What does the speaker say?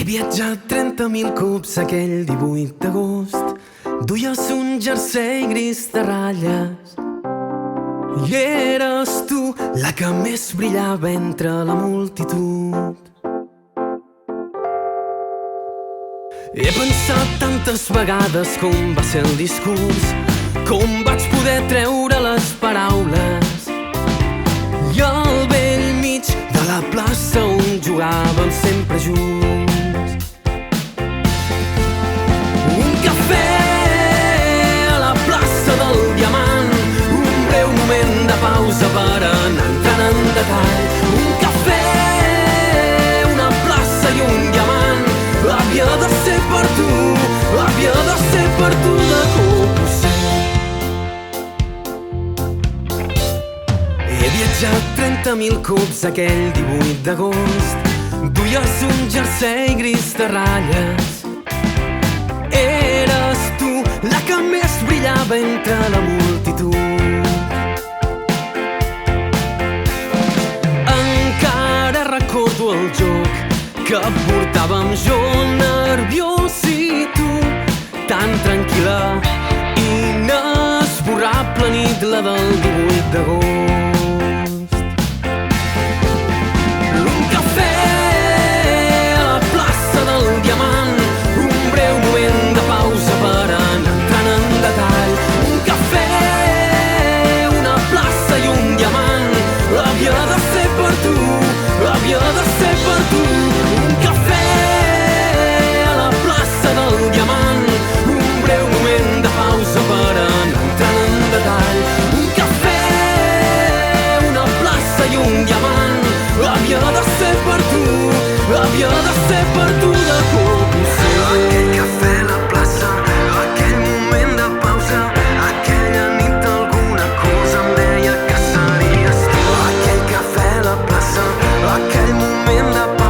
viatjat 30.000 cops aquell 18 d'agost. Duies un jersei gris de ratlles i eres tu la que més brillava entre la multitud. He pensat tantes vegades com va ser el discurs, com vaig poder treure les paraules, i al vell mig de la plaça on jugàvem sempre junts. Un cafè a la plaça del Diamant, un breu moment de pausa per anar entrant en detall. Un cafè, una plaça i un diamant, havia de ser per tu, havia de ser per tu de cop ho sé. He viatjat 30.000 cops aquell 18 d'agost. Duies un jersei gris de ratlles, eres tu la que més brillava entre la multitud. Encara recordo el joc que portàvem jo, nerviós, i tu tan tranquil·la, inesborrable nit la del 18 d'agost. Un cafè a la plaça del Diamant, un breu moment de pausa per anar entrant en detall. Un cafè, una plaça i un diamant, havia de ser per tu, havia de ser per tu. Un cafè a la plaça del Diamant, un breu moment de pausa per anar entrant en detall. Un cafè, una plaça i un diamant, havia de ser per tu, havia de ser per tu de cop ho sé. Aquell cafè a la plaça, aquell moment de pausa, aquella nit alguna cosa em deia que series tu. Aquell cafè a la plaça, aquell moment de pausa,